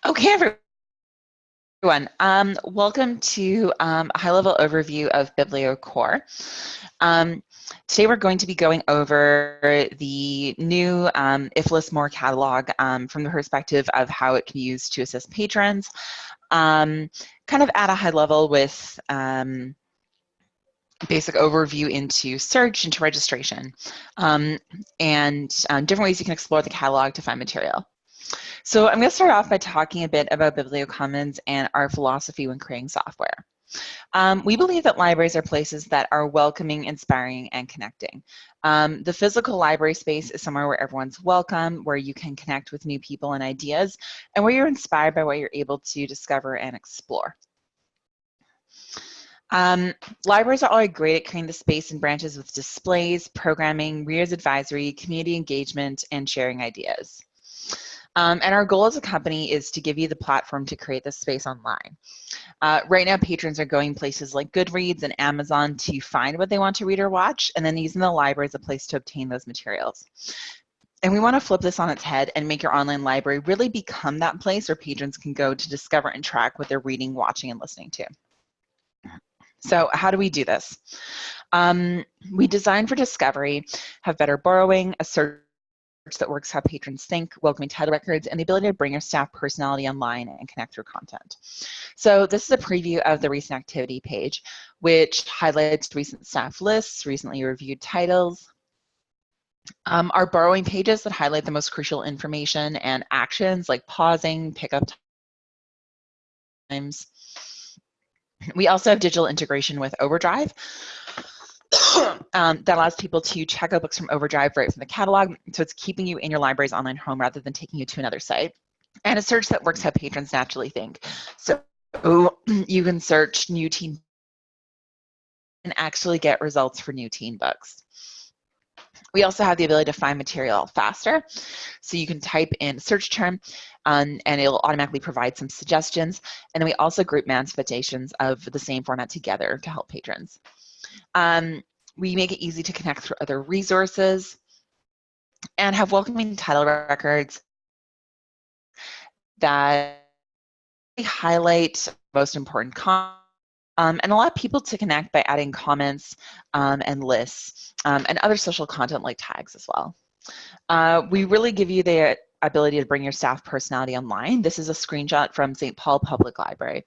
Okay, everyone. Welcome to a high-level overview of BiblioCore. Today we're going to be going over the new IFLS-MORE catalog from the perspective of how it can be used to assist patrons, kind of at a high level with basic overview into search, into registration, and different ways you can explore the catalog to find material. So I'm going to start off by talking a bit about BiblioCommons and our philosophy when creating software. We believe that libraries are places that are welcoming, inspiring, and connecting. The physical library space is somewhere where everyone's welcome, where you can connect with new people and ideas, and where you're inspired by what you're able to discover and explore. Libraries are already great at creating the space and branches with displays, programming, readers advisory, community engagement, and sharing ideas. And our goal as a company is to give you the platform to create this space online. Right now, patrons are going places like Goodreads and Amazon to find what they want to read or watch, and then using the library as a place to obtain those materials. And we want to flip this on its head and make your online library really become that place where patrons can go to discover and track what they're reading, watching, and listening to. So how do we do this? We design for discovery, have better borrowing, a search that works how patrons think, welcoming title records, and the ability to bring your staff personality online and connect through content. So this is a preview of the recent activity page, which highlights recent staff lists, recently reviewed titles, our borrowing pages that highlight the most crucial information and actions like pausing, pickup times. We also have digital integration with Overdrive. That allows people to check out books from Overdrive right from the catalog, so it's keeping you in your library's online home rather than taking you to another site. And a search that works how patrons naturally think. So you can search new teen and actually get results for new teen books. We also have the ability to find material faster. So you can type in a search term and it'll automatically provide some suggestions. And then we also group manifestations of the same format together to help patrons. We make it easy to connect through other resources and have welcoming title records that highlight most important content and allow people to connect by adding comments and lists and other social content like tags as well. We really give you the ability to bring your staff personality online. This is a screenshot from St. Paul Public Library.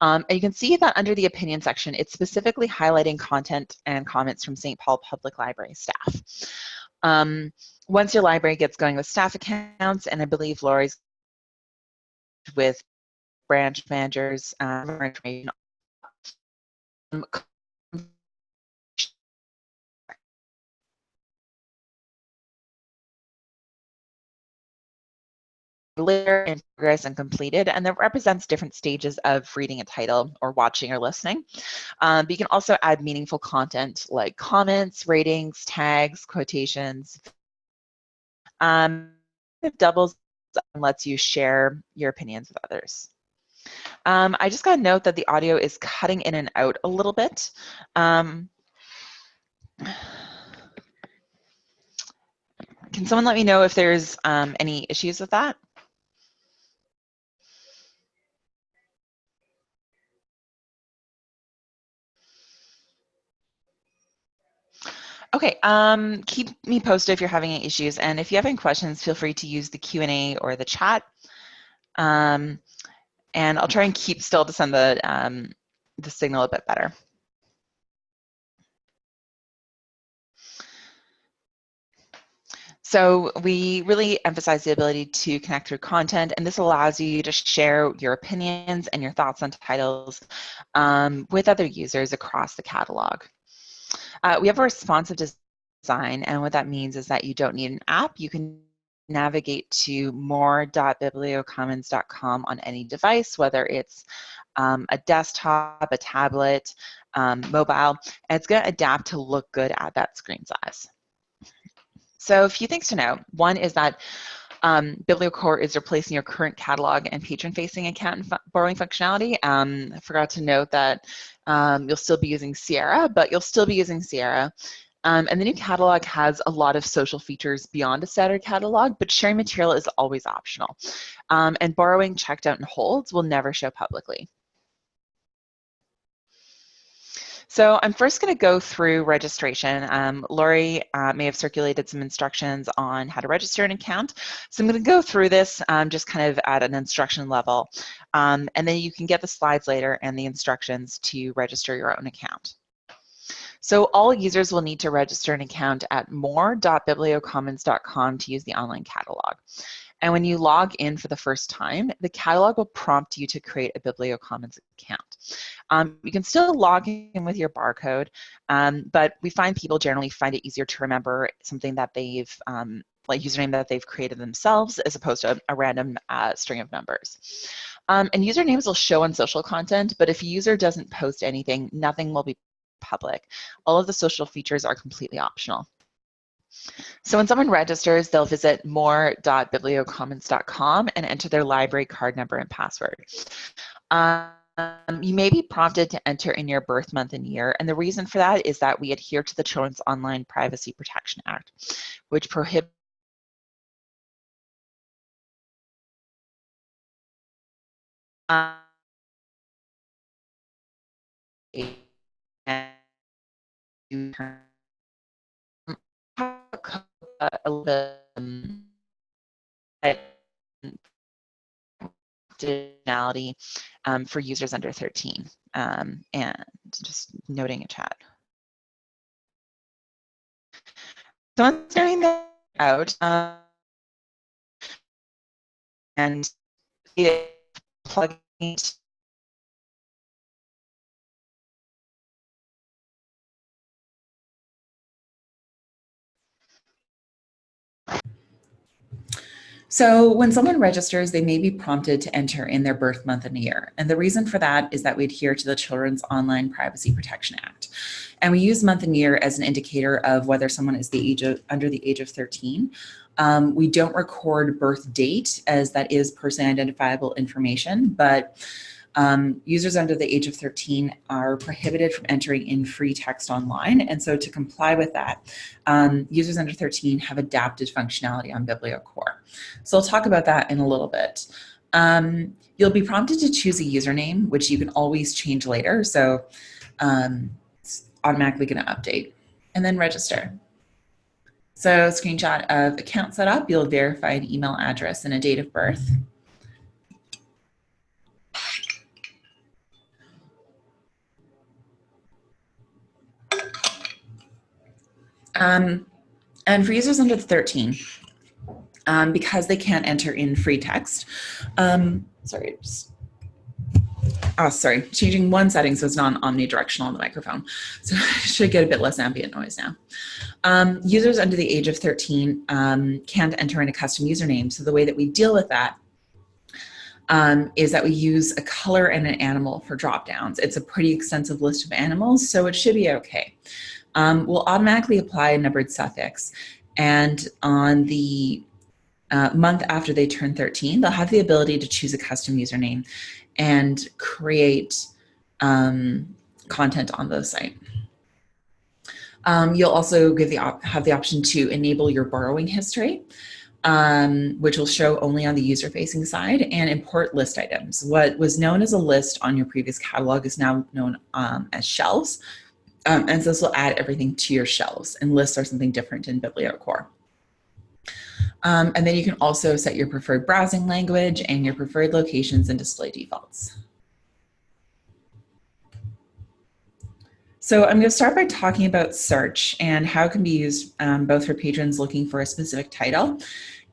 And you can see that under the opinion section, it's specifically highlighting content and comments from St. Paul Public Library staff. Once your library gets going with staff accounts, and I believe Lori's with branch managers, more information. Later in progress and completed, and that represents different stages of reading a title or watching or listening. But you can also add meaningful content like comments, ratings, tags, quotations. It doubles and lets you share your opinions with others. I just got a note that the audio is cutting in and out a little bit. Can someone let me know if there's any issues with that? Okay, keep me posted if you're having any issues, and if you have any questions, feel free to use the Q&A or the chat. And I'll try and keep still to send the signal a bit better. So we really emphasize the ability to connect through content, and this allows you to share your opinions and your thoughts on titles with other users across the catalog. We have a responsive design, and what that means is that you don't need an app. You can navigate to more.bibliocommons.com on any device, whether it's a desktop, a tablet, mobile, and it's going to adapt to look good at that screen size. So a few things to know. One is that BiblioCore is replacing your current catalog and patron-facing account and borrowing functionality. I forgot to note that you'll still be using Sierra, but you'll still be using Sierra. And the new catalog has a lot of social features beyond a standard catalog, but sharing material is always optional. And borrowing checked out and holds will never show publicly. So I'm first going to go through registration. Lori may have circulated some instructions on how to register an account. So I'm going to go through this just kind of at an instruction level. And then you can get the slides later and the instructions to register your own account. So all users will need to register an account at more.bibliocommons.com to use the online catalog. And when you log in for the first time, the catalog will prompt you to create a BiblioCommons account. You can still log in with your barcode, but we find people generally find it easier to remember something that they've, like username that they've created themselves as opposed to a random string of numbers. And usernames will show on social content, but if a user doesn't post anything, nothing will be public. All of the social features are completely optional. So when someone registers, they'll visit more.bibliocommons.com and enter their library card number and password. You may be prompted to enter in your birth month and year, and the reason for that is that we adhere to the Children's Online Privacy Protection Act, which prohibits a little bit functionality for users under 13, and just noting a chat. So I'm staring that out and plugging So when someone registers, they may be prompted to enter in their birth month and year. And the reason for that is that we adhere to the Children's Online Privacy Protection Act. And we use month and year as an indicator of whether someone is under the age of 13. We don't record birth date, as that is personally identifiable information, but users under the age of 13 are prohibited from entering in free text online. And so to comply with that, users under 13 have adapted functionality on BiblioCore. So I'll talk about that in a little bit. You'll be prompted to choose a username, which you can always change later. So it's automatically going to update, and then register. So screenshot of account setup, you'll verify an email address and a date of birth. And for users under 13, because they can't enter in free text, changing one setting so it's not omnidirectional on the microphone. So I should get a bit less ambient noise now. Users under the age of 13 can't enter in a custom username. So the way that we deal with that is that we use a color and an animal for dropdowns. It's a pretty extensive list of animals, so it should be okay. We'll automatically apply a numbered suffix, and on the month after they turn 13, they'll have the ability to choose a custom username and create content on the site. You'll also have the option to enable your borrowing history, which will show only on the user-facing side, and import list items. What was known as a list on your previous catalog is now known as shelves. And so this will add everything to your shelves, and lists are something different in BiblioCore. And then you can also set your preferred browsing language and your preferred locations and display defaults. So I'm going to start by talking about search and how it can be used both for patrons looking for a specific title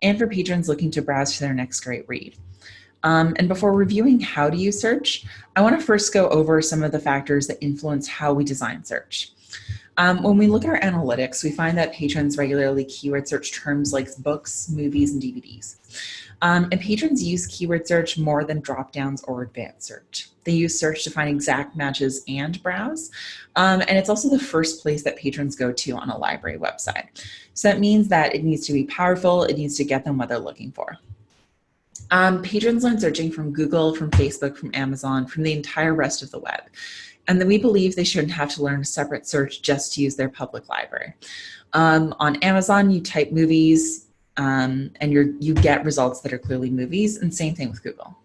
and for patrons looking to browse for their next great read. And before reviewing how to use search, I want to first go over some of the factors that influence how we design search. When we look at our analytics, we find that patrons regularly keyword search terms like books, movies, and DVDs. And patrons use keyword search more than drop-downs or advanced search. They use search to find exact matches and browse. And it's also the first place that patrons go to on a library website. So that means that it needs to be powerful. It needs to get them what they're looking for. Patrons learn searching from Google, from Facebook, from Amazon, from the entire rest of the web. And then we believe they shouldn't have to learn a separate search just to use their public library. On Amazon, you type movies and you get results that are clearly movies, and same thing with Google.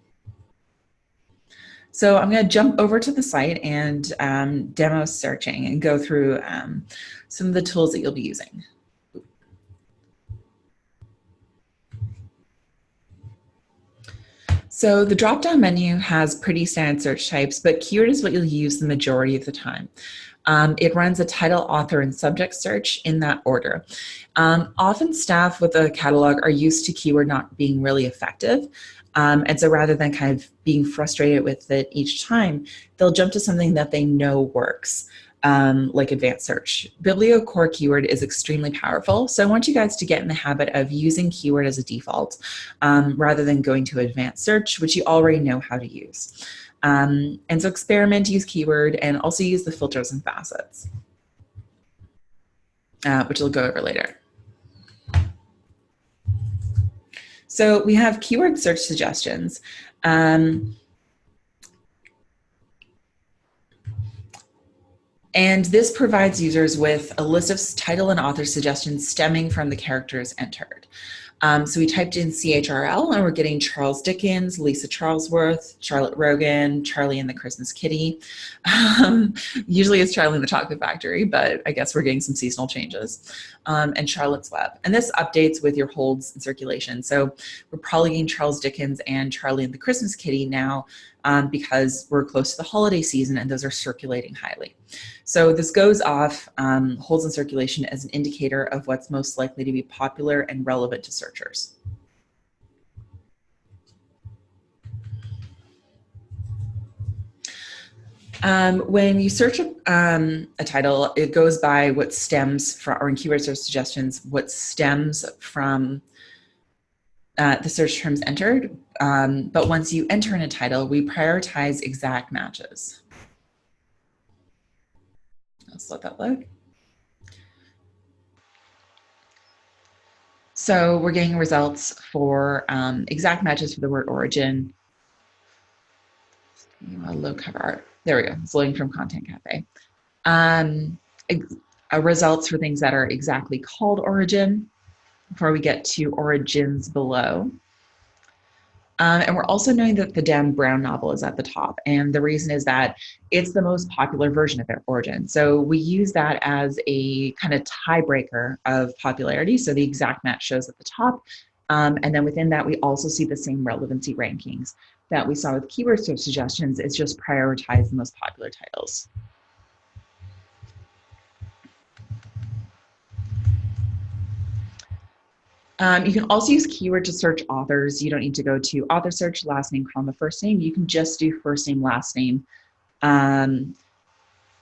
So I'm going to jump over to the site and demo searching and go through some of the tools that you'll be using. So the drop-down menu has pretty standard search types, but keyword is what you'll use the majority of the time. It runs a title, author, and subject search in that order. Often staff with a catalog are used to keyword not being really effective. And so rather than kind of being frustrated with it each time, they'll jump to something that they know works, like advanced search. BiblioCore keyword is extremely powerful. So I want you guys to get in the habit of using keyword as a default rather than going to advanced search, which you already know how to use. And so experiment, use keyword, and also use the filters and facets, which we'll go over later. So we have keyword search suggestions. And this provides users with a list of title and author suggestions stemming from the characters entered. So we typed in CHRL and we're getting Charles Dickens, Lisa Charlesworth, Charlotte Rogan, Charlie and the Christmas Kitty. Usually it's Charlie and the Chocolate Factory, but I guess we're getting some seasonal changes. And Charlotte's Web. And this updates with your holds in circulation. So we're probably getting Charles Dickens and Charlie and the Christmas Kitty now because we're close to the holiday season and those are circulating highly. So this goes off holds in circulation as an indicator of what's most likely to be popular and relevant to searchers. When you search a title, it goes by what stems from, or in keyword search suggestions, what stems from the search terms entered. But once you enter in a title, we prioritize exact matches. Let's let that load. So we're getting results for exact matches for the word origin. Low cover art. There we go. It's loading from Content Cafe. Results for things that are exactly called origin before we get to origins below. And we're also knowing that the Dan Brown novel is at the top. And the reason is that it's the most popular version of their origin. So we use that as a kind of tiebreaker of popularity. So the exact match shows at the top. And then within that, we also see the same relevancy rankings that we saw with keyword search suggestions. It's just prioritize the most popular titles. You can also use keyword to search authors. You don't need to go to author search, last name, comma, first name. You can just do first name, last name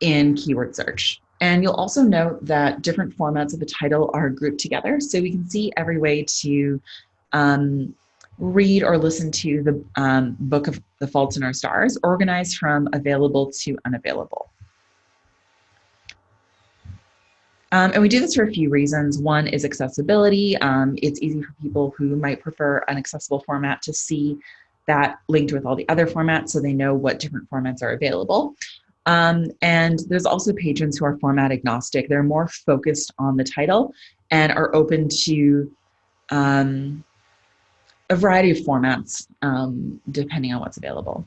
in keyword search. And you'll also note that different formats of the title are grouped together. So we can see every way to read or listen to the Book of the Faults in Our Stars, organized from available to unavailable. And we do this for a few reasons. One is accessibility. It's easy for people who might prefer an accessible format to see that linked with all the other formats so they know what different formats are available. And there's also patrons who are format agnostic. They're more focused on the title and are open to a variety of formats depending on what's available.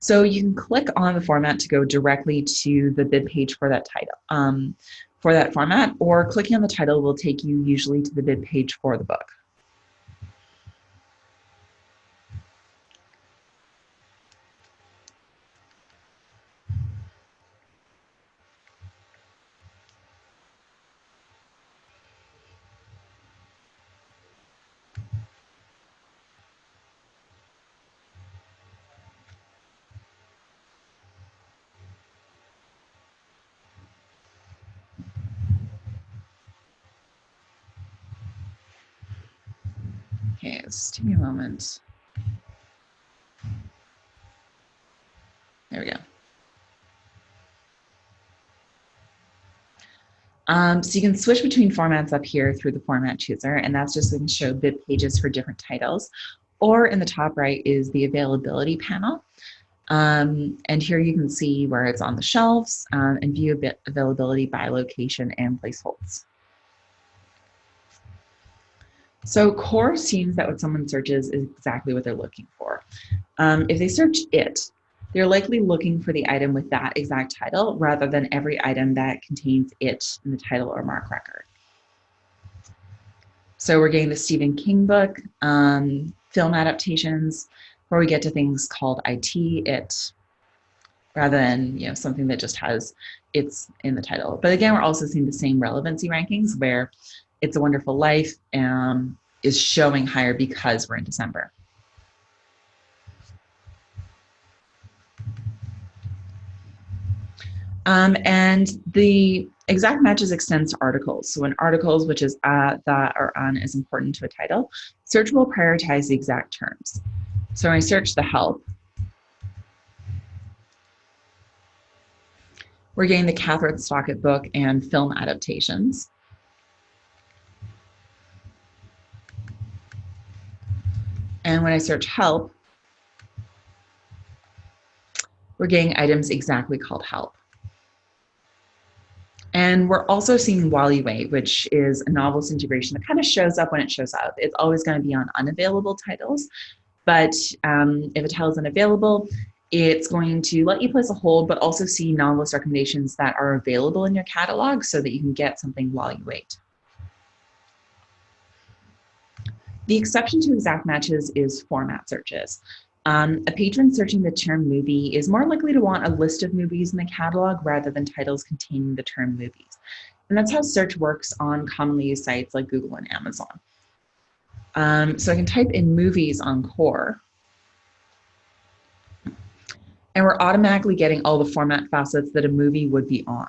So you can click on the format to go directly to the bid page for that title, for that format, or clicking on the title will take you usually to the bid page for the book. Okay, just give me a moment. There we go. So you can switch between formats up here through the format chooser, and that's just going to show bib pages for different titles. Or in the top right is the availability panel. And here you can see where it's on the shelves and view availability by location and place holds. So core assumes that what someone searches is exactly what they're looking for. If they search it, they're likely looking for the item with that exact title rather than every item that contains it in the title or mark record. So we're getting the Stephen King book, film adaptations, where we get to things called it, rather than something that just has it's in the title. But again, we're also seeing the same relevancy rankings where It's a Wonderful Life is showing higher because we're in December. And the exact matches extends to articles. So in articles, which is that, or on is important to a title, search will prioritize the exact terms. So when I search the help, we're getting the Catherine Stockett book and film adaptations. And when I search help, we're getting items exactly called help. And we're also seeing while you wait, which is a novelist integration that kind of shows up when it shows up. It's always going to be on unavailable titles, but if a title is unavailable, it's going to let you place a hold, but also see novelist recommendations that are available in your catalog so that you can get something while you wait. The exception to exact matches is format searches. A patron searching the term movie is more likely to want a list of movies in the catalog rather than titles containing the term movies. And that's how search works on commonly used sites like Google and Amazon. So I can type in movies on core, and we're automatically getting all the format facets that a movie would be on.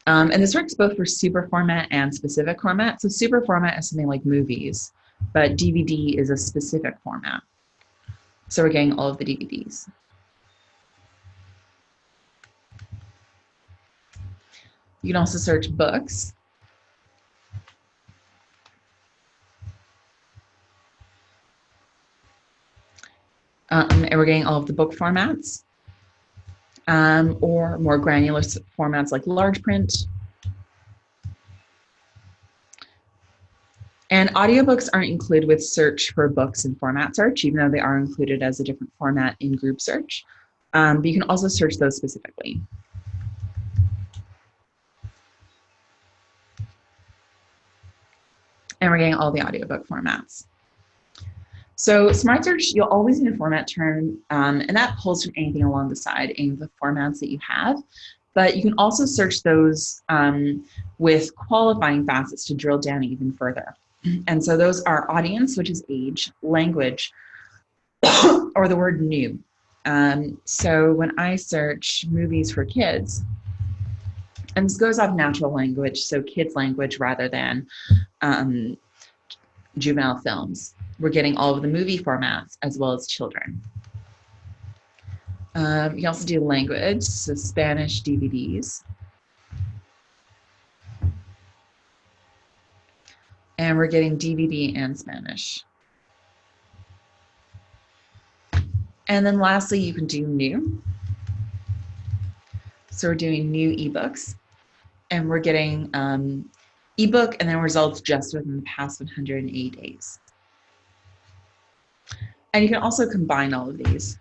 And this works both for super format and specific format. So super format is something like movies, but DVD is a specific format. So we're getting all of the DVDs. You can also search books. And we're getting all of the book formats, or more granular formats like large print. And audiobooks aren't included with search for books in format search, even though they are included as a different format in group search. But you can also search those specifically. And we're getting all the audiobook formats. So Smart Search, you'll always need a format term, and that pulls from anything along the side, any of the formats that you have. But you can also search those with qualifying facets to drill down even further. And so those are audience, which is age, language, or the word new. So when I search movies for kids, and this goes off natural language, so kids language rather than juvenile films, we're getting all of the movie formats as well as children. You can also do language, so Spanish DVDs. And we're getting DVD and Spanish. And then lastly, you can do new. So we're doing new ebooks, and we're getting ebook and then results just within the past 180 days. And you can also combine all of these.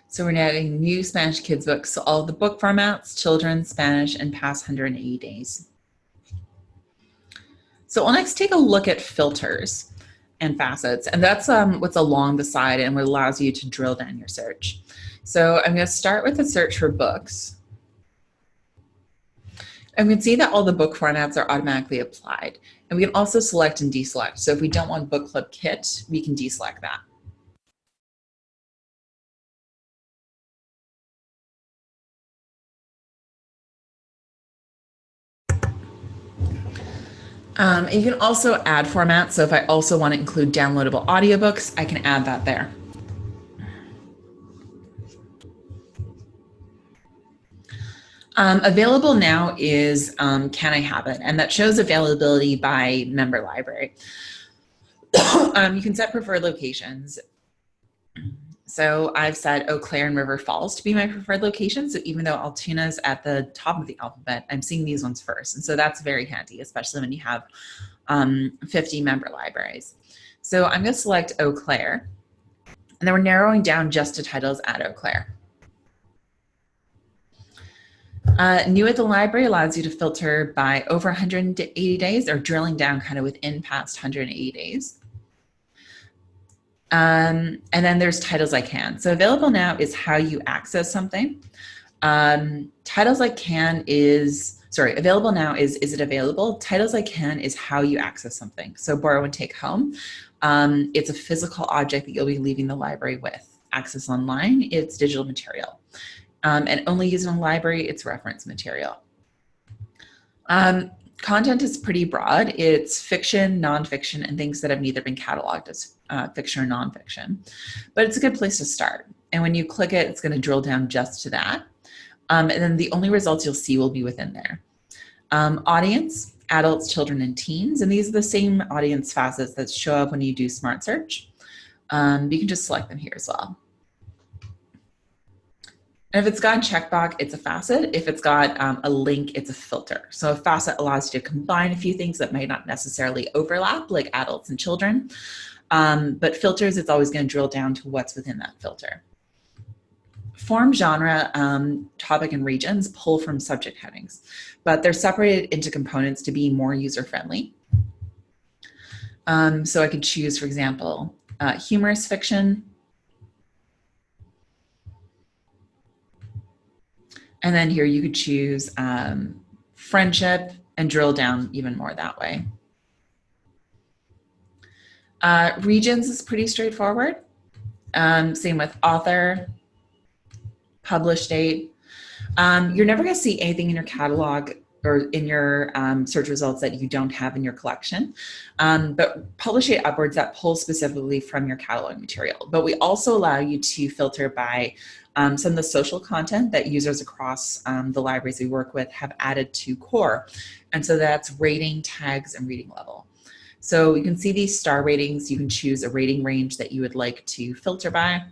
So we're adding new Spanish kids books, so all the book formats, children's, Spanish, and past 180 days. So we'll next take a look at filters and facets, and that's what's along the side and what allows you to drill down your search. So I'm going to start with a search for books. And we can see that all the book formats are automatically applied. And we can also select and deselect. So if we don't want book club kit, we can deselect that. And you can also add formats. So if I also want to include downloadable audiobooks, I can add that there. Available now is Can I Have It? And that shows availability by member library. You can set preferred locations. So I've set Eau Claire and River Falls to be my preferred location. So even though Altoona's at the top of the alphabet, I'm seeing these ones first. And so that's very handy, especially when you have 50 member libraries. So I'm going to select Eau Claire. And then we're narrowing down just to titles at Eau Claire. New at the library allows you to filter by over 180 days or drilling down kind of within past 180 days. And then there's titles I can. So available now is how you access something. Titles I can is, sorry, available now is it available? Titles I can is how you access something. So borrow and take home. It's a physical object that you'll be leaving the library with. Access online, it's digital material. And only used in a library, it's reference material. Content is pretty broad. It's fiction, nonfiction, and things that have neither been cataloged as fiction or nonfiction. But it's a good place to start. And when you click it, it's going to drill down just to that. And then the only results you'll see will be within there. Audience, adults, children, and teens. And these are the same audience facets that show up when you do Smart Search. You can just select them here as well. And if it's got a checkbox, it's a facet. If it's got a link, it's a filter. So a facet allows you to combine a few things that might not necessarily overlap, like adults and children. But filters, it's always going to drill down to what's within that filter. Form, genre, topic, and regions pull from subject headings, but they're separated into components to be more user-friendly. So I could choose, for example, humorous fiction. And then here you could choose friendship and drill down even more that way. Regions is pretty straightforward. Same with author, publish date. You're never going to see anything in your catalog or in your search results that you don't have in your collection. But publish date upwards, that pulls specifically from your catalog material. But we also allow you to filter by some of the social content that users across the libraries we work with have added to core. And so that's rating, tags, and reading level. So you can see these star ratings. You can choose a rating range that you would like to filter by.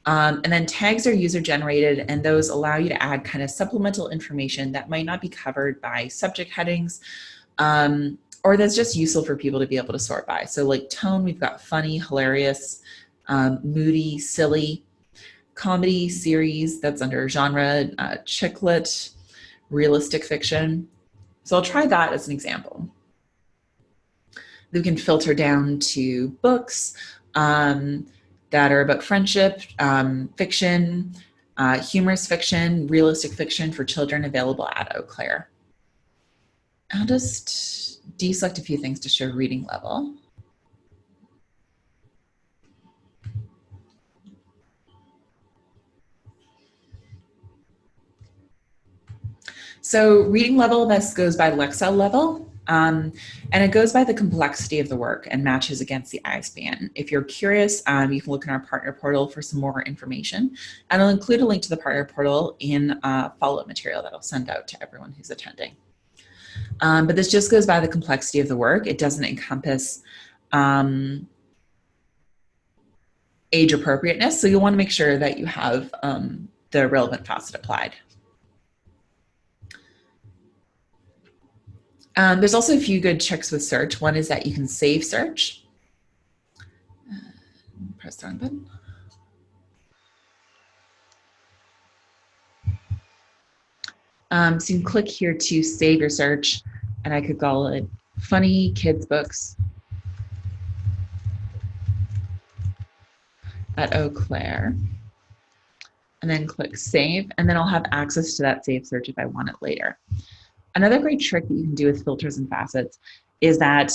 And then tags are user generated, and those allow you to add kind of supplemental information that might not be covered by subject headings, or that's just useful for people to be able to sort by. So like tone, we've got funny, hilarious, moody, silly. Comedy, series, that's under genre, chick lit, realistic fiction. So I'll try that as an example. We can filter down to books that are about friendship, fiction, humorous fiction, realistic fiction for children available at Eau Claire. I'll just deselect a few things to show reading level. So reading level, this goes by Lexile level, and it goes by the complexity of the work and matches against the ISBN. If you're curious, you can look in our partner portal for some more information, and I'll include a link to the partner portal in follow-up material that I'll send out to everyone who's attending. But this just goes by the complexity of the work. It doesn't encompass age appropriateness, so you'll want to make sure that you have the relevant facet applied. There's also a few good tricks with search. One is that you can save search. Press the wrong button. So you can click here to save your search, and I could call it funny kids books at Eau Claire, and then click save, and then I'll have access to that saved search if I want it later. Another great trick that you can do with filters and facets is that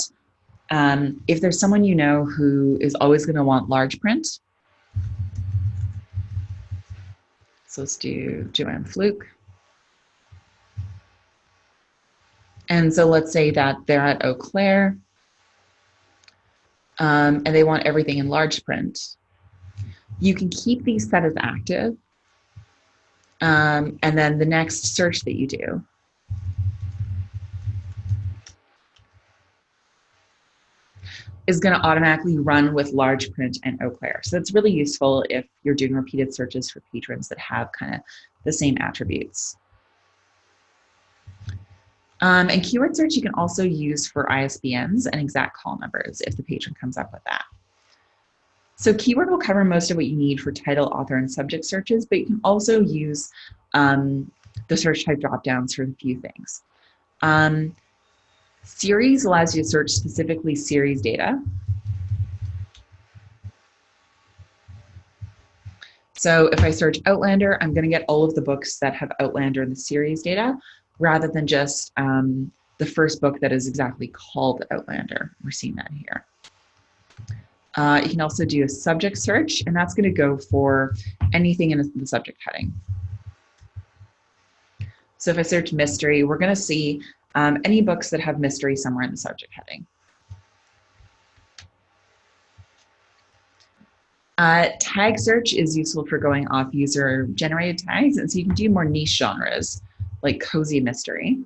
if there's someone you know who is always going to want large print, so let's do Joanne Fluke, And so let's say that they're at Eau Claire, and they want everything in large print. You can keep these set as active, and then the next search that you do is going to automatically run with large print and Eau Claire. So it's really useful if you're doing repeated searches for patrons that have kind of the same attributes. And keyword search you can also use for ISBNs and exact call numbers if the patron comes up with that. So keyword will cover most of what you need for title, author, and subject searches, but you can also use the search type dropdowns for a few things. Series allows you to search specifically series data. So if I search Outlander, I'm going to get all of the books that have Outlander in the series data, rather than just the first book that is exactly called Outlander. We're seeing that here. You can also do a subject search, and that's going to go for anything in the subject heading. So if I search mystery, we're going to see any books that have mystery somewhere in the subject heading. Tag search is useful for going off user-generated tags, and so you can do more niche genres like cozy mystery.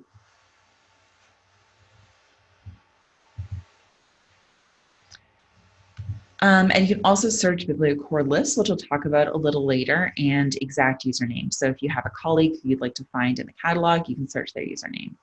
And you can also search BiblioCore lists, which we'll talk about a little later, and exact username. So if you have a colleague who you'd like to find in the catalog, you can search their username.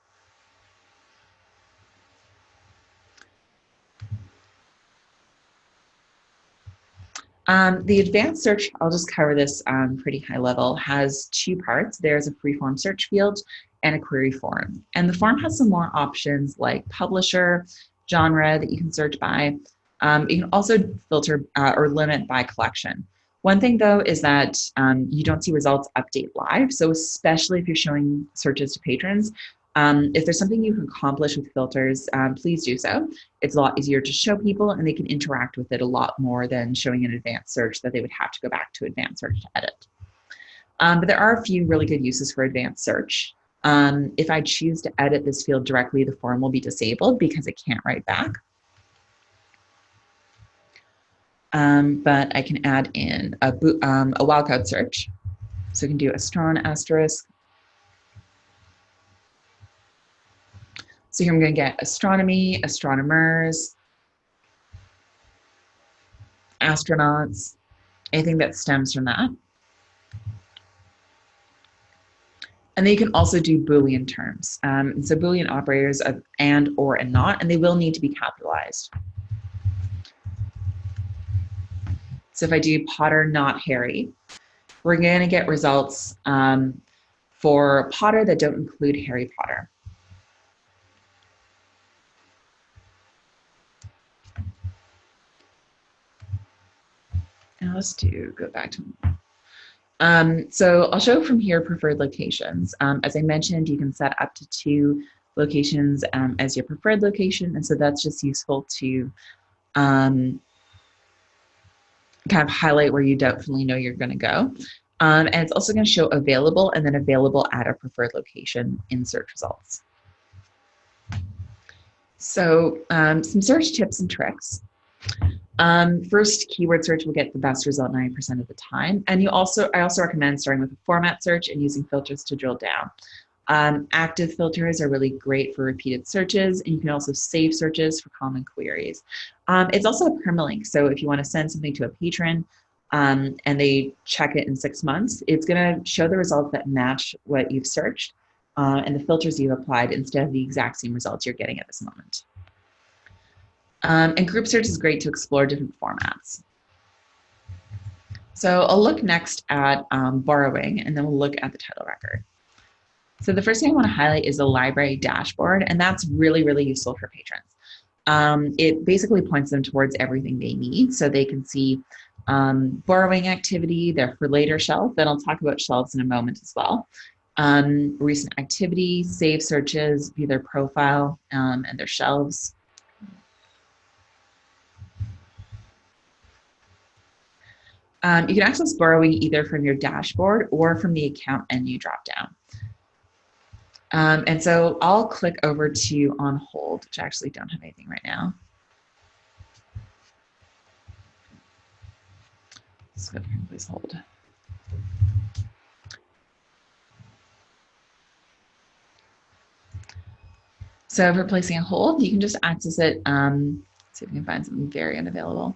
The advanced search, I'll just cover this pretty high level, has two parts. There's a free-form search field and a query form. And the form has some more options like publisher, genre that you can search by. You can also filter or limit by collection. One thing though is that you don't see results update live. So especially if you're showing searches to patrons, if there's something you can accomplish with filters, please do so. It's a lot easier to show people and they can interact with it a lot more than showing an advanced search that they would have to go back to advanced search to edit. But there are a few really good uses for advanced search. If I choose to edit this field directly, the form will be disabled because it can't write back. But I can add in a wildcard search. So I can do astron asterisk. So here I'm going to get astronomy, astronomers, astronauts, anything that stems from that. And then you can also do Boolean terms. So Boolean operators of and, or, and not, and they will need to be capitalized. So if I do Potter, not Harry, we're going to get results for Potter that don't include Harry Potter. Now let's go back to, so I'll show from here preferred locations. As I mentioned, you can set up to 2 locations as your preferred location. And so that's just useful to kind of highlight where you definitely know you're going to go. And it's also going to show available and then available at a preferred location in search results. So some search tips and tricks. First, keyword search will get the best result 90% of the time. And I also recommend starting with a format search and using filters to drill down. Active filters are really great for repeated searches, and you can also save searches for common queries. It's also a permalink, so if you want to send something to a patron and they check it in 6 months, it's going to show the results that match what you've searched and the filters you've applied instead of the exact same results you're getting at this moment. And group search is great to explore different formats. So I'll look next at borrowing, and then we'll look at the title record. So the first thing I want to highlight is the library dashboard, and that's really, really useful for patrons. It basically points them towards everything they need, so they can see borrowing activity, their for later shelf, and I'll talk about shelves in a moment as well. Recent activity, save searches, view their profile and their shelves. You can access borrowing either from your dashboard or from the account menu dropdown. And so I'll click over to on hold, which I actually don't have anything right now. So please hold. So for placing a hold, you can just access it. See if we can find something very unavailable.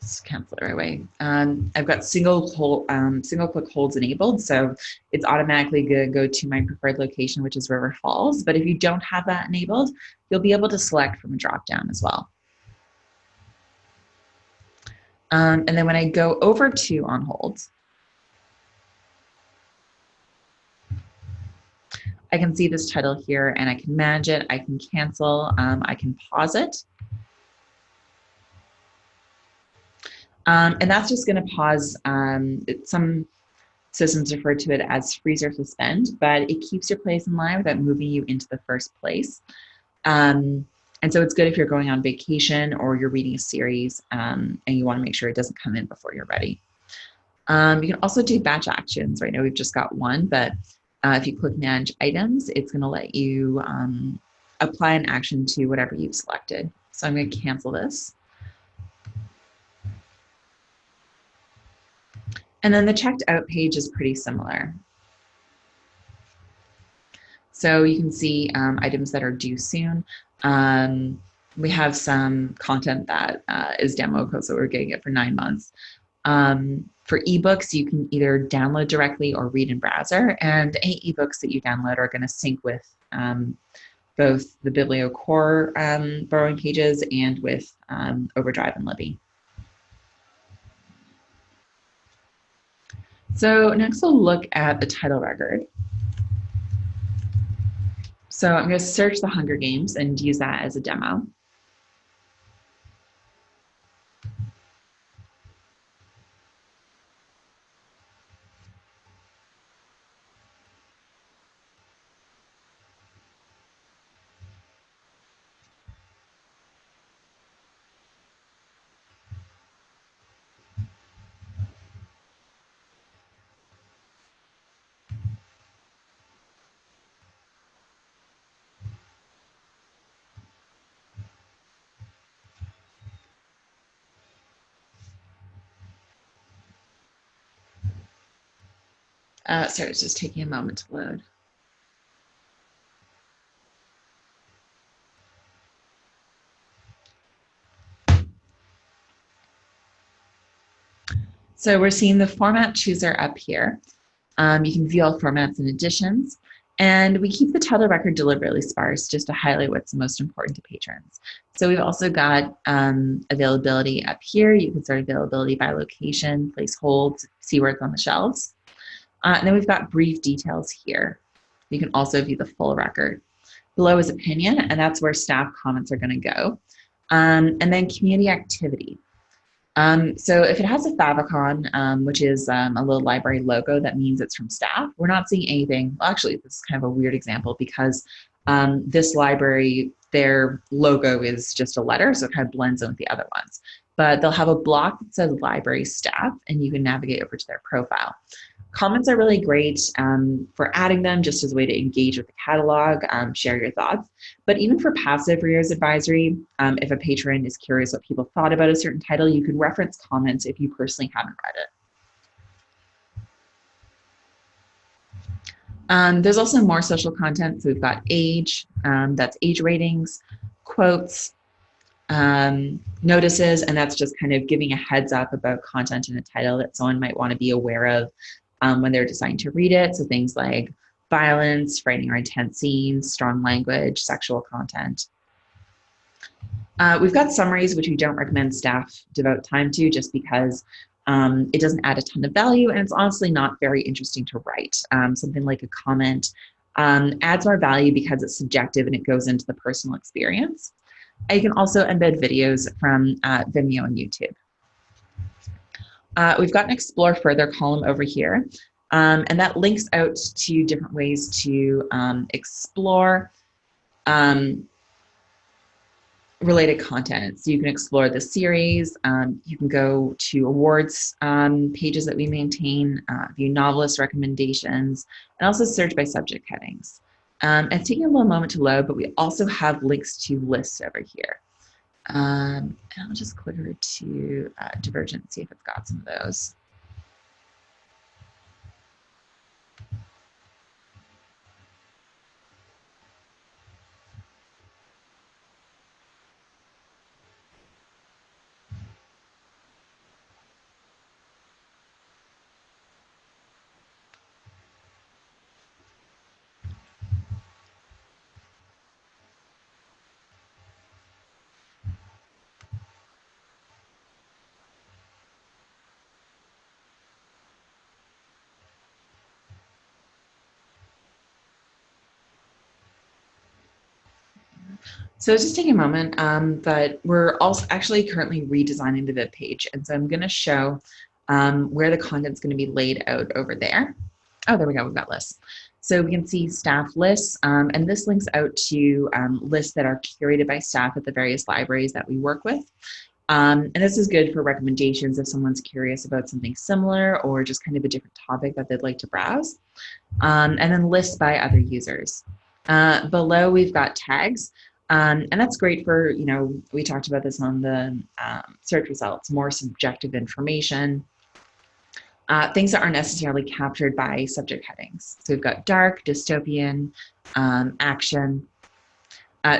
Let's cancel it right away. I've got single click holds enabled, so it's automatically going to go to my preferred location, which is River Falls. But if you don't have that enabled, you'll be able to select from a drop down as well. And then when I go over to on holds, I can see this title here and I can manage it. I can cancel, I can pause it. And that's just going to pause. Some systems refer to it as freeze or suspend, but it keeps your plays in line without moving you into the first place. And so it's good if you're going on vacation or you're reading a series and you want to make sure it doesn't come in before you're ready. You can also do batch actions. Right now we've just got one, but if you click manage items, it's going to let you apply an action to whatever you've selected. So I'm going to cancel this. And then the checked out page is pretty similar. So you can see items that are due soon. We have some content that is demo code, so we're getting it for 9 months. For ebooks, you can either download directly or read in browser, and any ebooks that you download are going to sync with both the BiblioCore borrowing pages and with Overdrive and Libby. So next we'll look at the title record. So I'm going to search the Hunger Games and use that as a demo. Sorry, it's just taking a moment to load. So we're seeing the format chooser up here. You can view all formats and editions. And we keep the title record deliberately sparse just to highlight what's most important to patrons. So we've also got availability up here. You can start availability by location, place holds, see where it's on the shelves. And then we've got brief details here. You can also view the full record. Below is opinion, and that's where staff comments are going to go. And then community activity. So if it has a favicon, which is a little library logo, that means it's from staff. We're not seeing anything. Well, actually, this is kind of a weird example because this library, their logo is just a letter, so it kind of blends in with the other ones. But they'll have a block that says library staff, and you can navigate over to their profile. Comments are really great for adding them just as a way to engage with the catalog, share your thoughts. But even for passive readers advisory, if a patron is curious what people thought about a certain title, you can reference comments if you personally haven't read it. There's also more social content. So we've got age, that's age ratings, quotes, notices, and that's just kind of giving a heads up about content in a title that someone might want to be aware of when they're deciding to read it. So things like violence, frightening or intense scenes, strong language, sexual content. We've got summaries, which we don't recommend staff devote time to just because it doesn't add a ton of value and it's honestly not very interesting to write. Something like a comment adds more value because it's subjective and it goes into the personal experience. And you can also embed videos from Vimeo and YouTube. We've got an Explore Further column over here, and that links out to different ways to explore related content. So you can explore the series, you can go to awards pages that we maintain, view novelist recommendations, and also search by subject headings. It's taking a little moment to load, but we also have links to lists over here. And I'll just click over to Divergent, see if it's got some of those. So it's just taking a moment, but we're also actually currently redesigning the web page. And so I'm going to show where the content's going to be laid out over there. Oh, there we go. We've got lists. So we can see staff lists, and this links out to lists that are curated by staff at the various libraries that we work with. And this is good for recommendations if someone's curious about something similar or just kind of a different topic that they'd like to browse. And then lists by other users. Below, we've got tags. And that's great for, we talked about this on the search results, more subjective information, things that aren't necessarily captured by subject headings. So we've got dark, dystopian, action,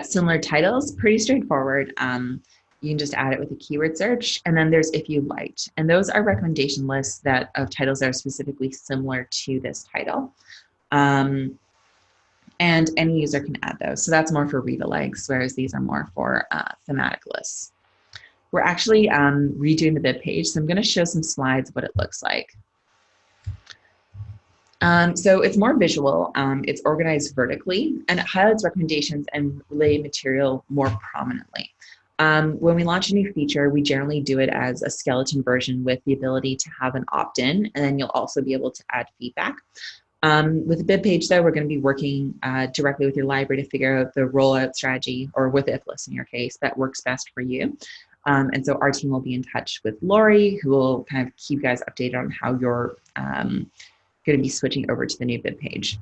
similar titles, pretty straightforward. You can just add it with a keyword search. And then there's if you liked. And those are recommendation lists of titles that are specifically similar to this title. And any user can add those. So that's more for read alikes, whereas these are more for thematic lists. We're actually redoing the bib page, so I'm going to show some slides of what it looks like. So it's more visual, it's organized vertically, and it highlights recommendations and related material more prominently. When we launch a new feature, we generally do it as a skeleton version with the ability to have an opt-in, and then you'll also be able to add feedback. With the bib page, though, we're going to be working directly with your library to figure out the rollout strategy, or with IFLS in your case, that works best for you. And so our team will be in touch with Lori, who will kind of keep you guys updated on how you're going to be switching over to the new bib page.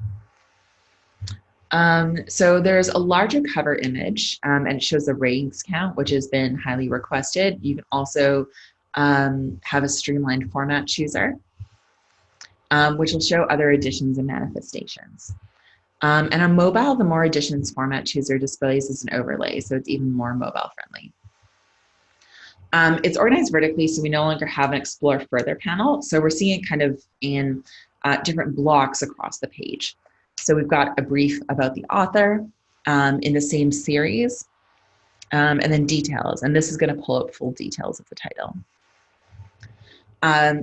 So there's a larger cover image, and it shows the ratings count, which has been highly requested. You can also have a streamlined format chooser, which will show other editions and manifestations. And on mobile, the more editions format chooser displays as an overlay, so it's even more mobile friendly. It's organized vertically, so we no longer have an explore further panel. So we're seeing it kind of in different blocks across the page. So we've got a brief about the author in the same series, and then details. And this is going to pull up full details of the title.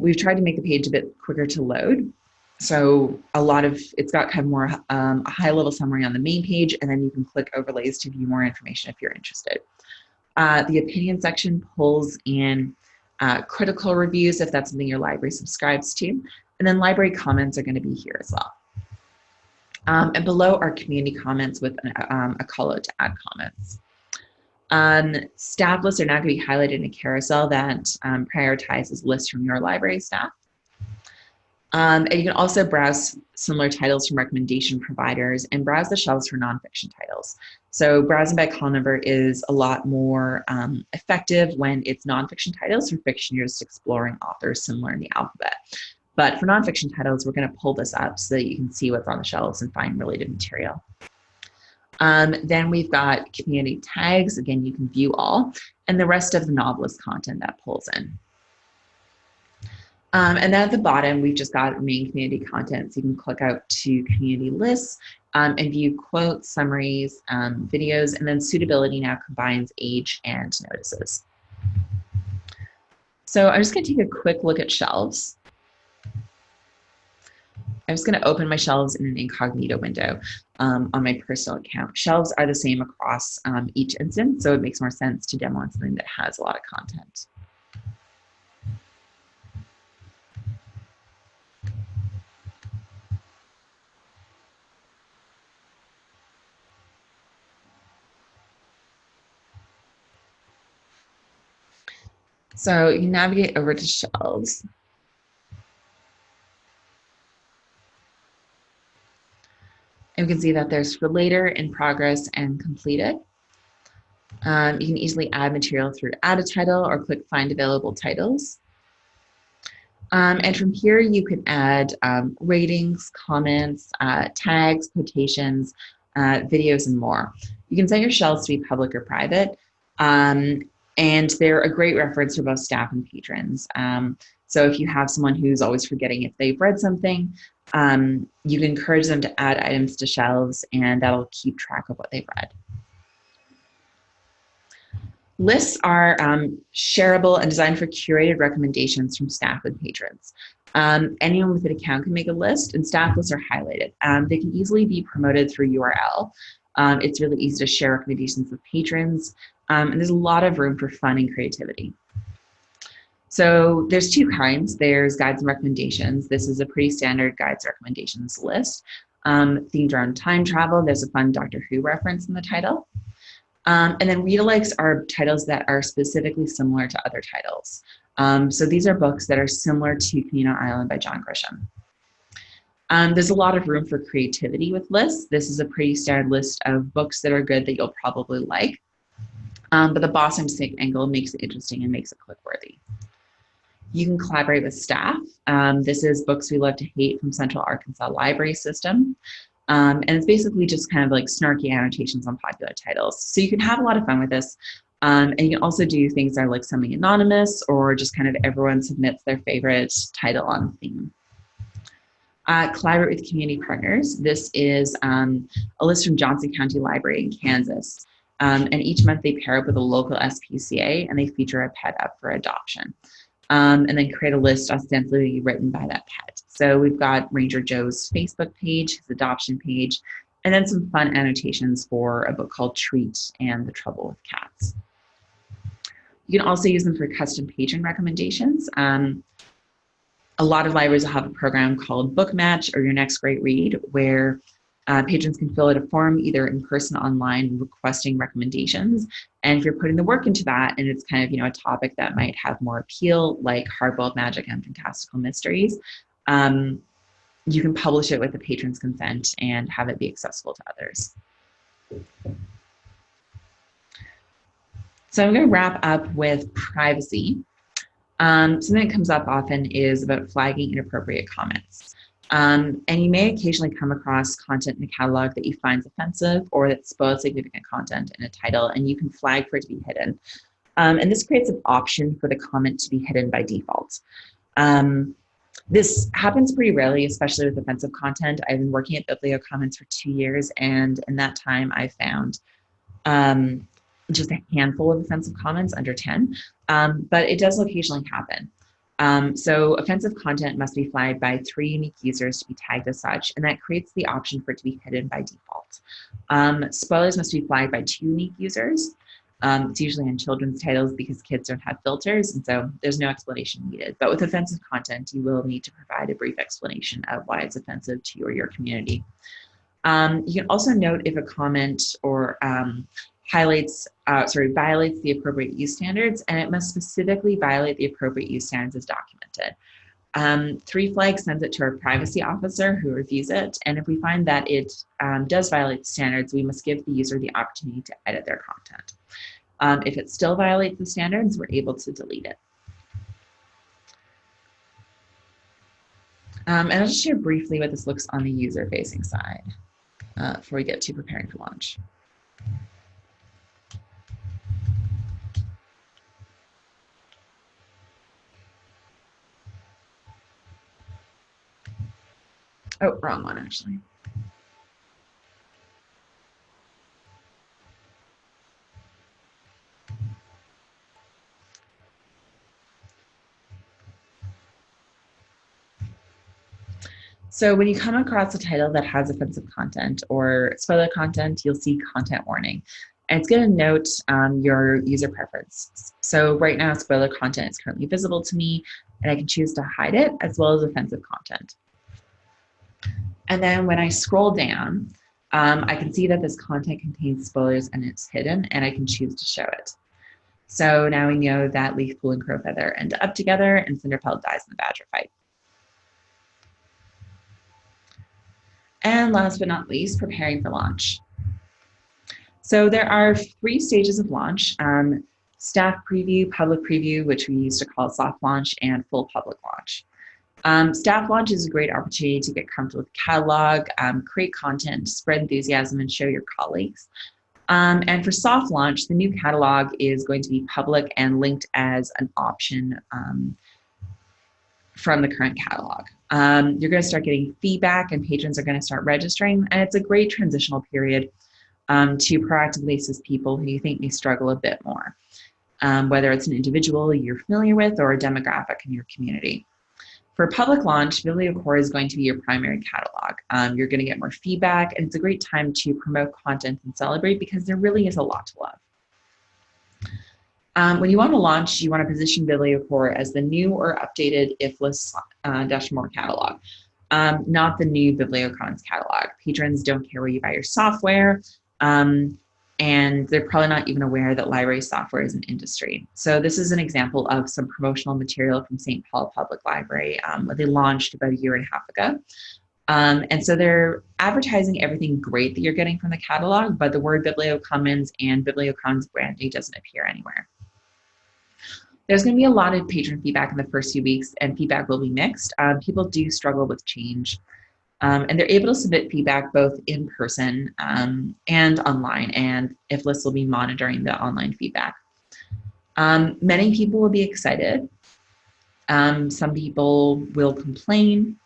We've tried to make the page a bit quicker to load. So it's got kind of more a high level summary on the main page, and then you can click overlays to view more information if you're interested. The opinion section pulls in critical reviews if that's something your library subscribes to. And then library comments are going to be here as well. And below are community comments with a call out to add comments. Staff lists are now going to be highlighted in a carousel that prioritizes lists from your library staff. And you can also browse similar titles from recommendation providers and browse the shelves for nonfiction titles. So browsing by call number is a lot more effective when it's nonfiction titles. For fiction, you're just exploring authors similar in the alphabet. But for nonfiction titles, we're going to pull this up so that you can see what's on the shelves and find related material. Then we've got community tags. Again, you can view all, and the rest of the novelist content that pulls in. And then at the bottom, we've just got main community content. So you can click out to community lists and view quotes, summaries, videos, and then suitability now combines age and notices. So I'm just going to take a quick look at shelves. I'm just going to open my shelves in an incognito window on my personal account. Shelves are the same across each instance, so it makes more sense to demo on something that has a lot of content. So you navigate over to shelves. And we can see that there's for later, in progress, and completed. You can easily add material through add a title or click find available titles. And from here, you can add ratings, comments, tags, quotations, videos, and more. You can set your shelves to be public or private. And they're a great reference for both staff and patrons. So if you have someone who's always forgetting if they've read something, you can encourage them to add items to shelves, and that'll keep track of what they've read. Lists are shareable and designed for curated recommendations from staff and patrons. Anyone with an account can make a list, and staff lists are highlighted. They can easily be promoted through URL. It's really easy to share recommendations with patrons, and there's a lot of room for fun and creativity. So there's two kinds. There's guides and recommendations. This is a pretty standard guides and recommendations list. Themed around time travel. There's a fun Doctor Who reference in the title. And then read-alikes are titles that are specifically similar to other titles. So these are books that are similar to Camino Island by John Grisham. There's a lot of room for creativity with lists. This is a pretty standard list of books that are good that you'll probably like. But the boss and mistake angle makes it interesting and makes it click-worthy. You can collaborate with staff. This is Books We Love to Hate from Central Arkansas Library System. And it's basically just kind of like snarky annotations on popular titles. So you can have a lot of fun with this. And you can also do things that are like something anonymous, or just kind of everyone submits their favorite title on theme. Collaborate with community partners. This is a list from Johnson County Library in Kansas. And each month they pair up with a local SPCA and they feature a pet up for adoption. And then create a list ostensibly written by that pet. So we've got Ranger Joe's Facebook page, his adoption page, and then some fun annotations for a book called Treat and the Trouble with Cats. You can also use them for custom patron recommendations. A lot of libraries will have a program called Book Match or Your Next Great Read, where patrons can fill out a form either in person or online requesting recommendations. And if you're putting the work into that and it's kind of, a topic that might have more appeal, like hardboiled magic and fantastical mysteries, you can publish it with the patron's consent and have it be accessible to others. So I'm going to wrap up with privacy. Something that comes up often is about flagging inappropriate comments. And you may occasionally come across content in a catalog that you find offensive or that spoils significant content in a title, and you can flag for it to be hidden. And this creates an option for the comment to be hidden by default. This happens pretty rarely, especially with offensive content. I've been working at BiblioCommons for 2 years, and in that time I found just a handful of offensive comments, under 10, but it does occasionally happen. So offensive content must be flagged by 3 unique users to be tagged as such, and that creates the option for it to be hidden by default. Spoilers must be flagged by 2 unique users. It's usually in children's titles because kids don't have filters, and so there's no explanation needed. But with offensive content, you will need to provide a brief explanation of why it's offensive to you or your community. You can also note if a comment or violates the appropriate use standards, and it must specifically violate the appropriate use standards as documented. 3Flag sends it to our privacy officer who reviews it, and if we find that it does violate the standards, we must give the user the opportunity to edit their content. If it still violates the standards, we're able to delete it. And I'll just share briefly what this looks on the user-facing side before we get to preparing for launch. Oh, wrong one, actually. So when you come across a title that has offensive content or spoiler content, you'll see content warning. And it's going to note your user preference. So right now, spoiler content is currently visible to me, and I can choose to hide it as well as offensive content. And then when I scroll down, I can see that this content contains spoilers and it's hidden, and I can choose to show it. So now we know that leaf pool and crow feather end up together, and cinderpelt dies in the badger fight. And last but not least, preparing for launch. So there are 3 stages of launch: staff preview, public preview, which we used to call soft launch, and full public launch. Staff launch is a great opportunity to get comfortable with catalog, create content, spread enthusiasm, and show your colleagues. And for soft launch, the new catalog is going to be public and linked as an option from the current catalog. You're going to start getting feedback, and patrons are going to start registering, and it's a great transitional period to proactively assist people who you think may struggle a bit more, whether it's an individual you're familiar with or a demographic in your community. For public launch, BiblioCore is going to be your primary catalog. You're going to get more feedback, and it's a great time to promote content and celebrate because there really is a lot to love. When you want to launch, you want to position BiblioCore as the new or updated IFLS-MORE catalog, not the new BiblioCommons catalog. Patrons don't care where you buy your software, and they're probably not even aware that library software is an industry. So this is an example of some promotional material from St. Paul Public Library that they launched about 1.5 years ago. And so they're advertising everything great that you're getting from the catalog, but the word BiblioCommons and BiblioCommons branding doesn't appear anywhere. There's going to be a lot of patron feedback in the first few weeks, and feedback will be mixed. People do struggle with change. And they're able to submit feedback both in person and online, and IFLS will be monitoring the online feedback. Many people will be excited. Some people will complain.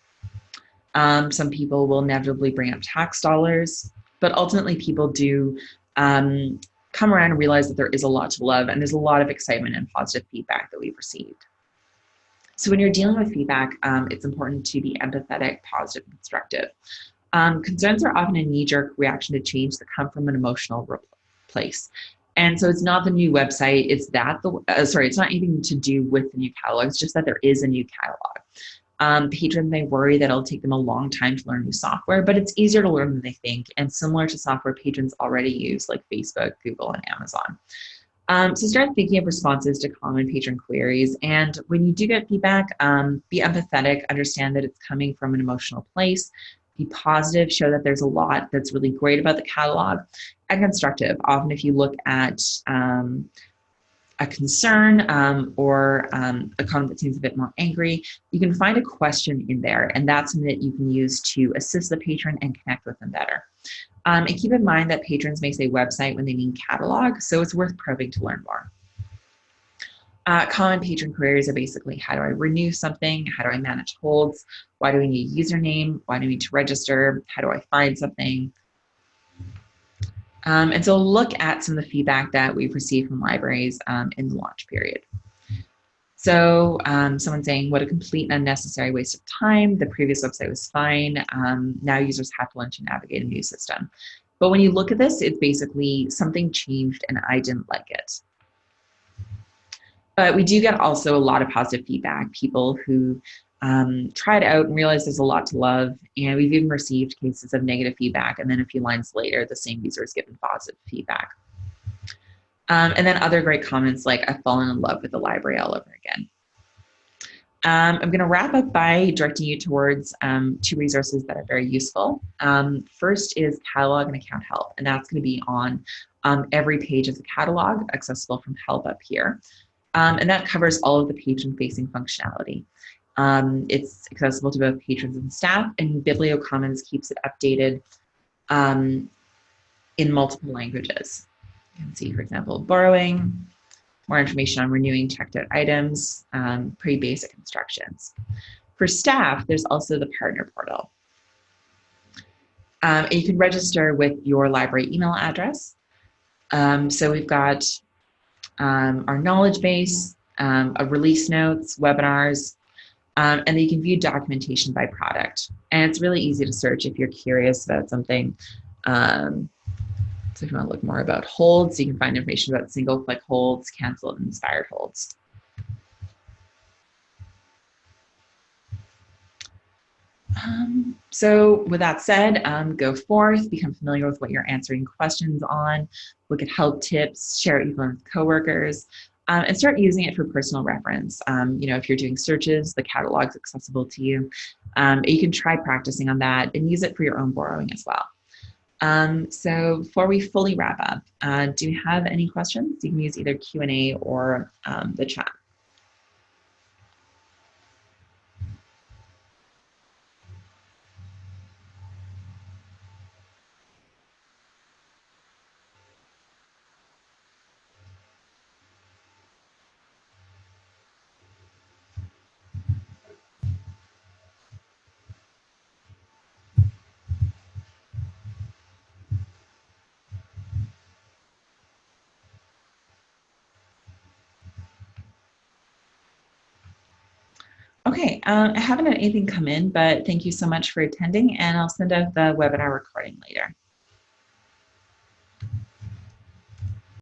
Some people will inevitably bring up tax dollars, but ultimately people do come around and realize that there is a lot to love, and there's a lot of excitement and positive feedback that we've received. So when you're dealing with feedback, it's important to be empathetic, positive, and constructive. Concerns are often a knee-jerk reaction to change that come from an emotional place. And so it's not the new website, it's not anything to do with the new catalog, it's just that there is a new catalog. Patrons may worry that it'll take them a long time to learn new software, but it's easier to learn than they think, and similar to software patrons already use, like Facebook, Google, and Amazon. So start thinking of responses to common patron queries. And when you do get feedback, be empathetic, understand that it's coming from an emotional place, be positive, show that there's a lot that's really great about the catalog, and constructive. Often if you look at a concern or a comment that seems a bit more angry, you can find a question in there, and that's something that you can use to assist the patron and connect with them better. And keep in mind that patrons may say website when they mean catalog, so it's worth probing to learn more. Common patron queries are basically, how do I renew something? How do I manage holds? Why do we need a username? Why do we need to register? How do I find something? And so look at some of the feedback that we've received from libraries in the launch period. So someone saying, what a complete and unnecessary waste of time. The previous website was fine. Now users have to learn to navigate a new system. But when you look at this, it's basically something changed and I didn't like it. But we do get also a lot of positive feedback, people who try it out and realize there's a lot to love. And we've even received cases of negative feedback. And then a few lines later, the same user is given positive feedback. And then other great comments like, I've fallen in love with the library all over again. I'm going to wrap up by directing you towards 2 resources that are very useful. First is Catalog and Account Help, and that's going to be on every page of the catalog, accessible from Help up here. And that covers all of the patron-facing functionality. It's accessible to both patrons and staff, and BiblioCommons keeps it updated in multiple languages. You can see, for example, borrowing, more information on renewing checked out items, pretty basic instructions. For staff, there's also the partner portal. You can register with your library email address. So we've got our knowledge base, release notes, webinars, and then you can view documentation by product. And it's really easy to search if you're curious about something. So if you want to look more about holds, you can find information about single click holds, canceled and expired holds. So with that said, go forth, become familiar with what you're answering questions on, look at help tips, share it with coworkers. and start using it for personal reference. If you're doing searches, the catalog's accessible to you. You can try practicing on that and use it for your own borrowing as well. So before we fully wrap up, do you have any questions? You can use either Q&A or the chat. Okay, I haven't had anything come in, but thank you so much for attending, and I'll send out the webinar recording later.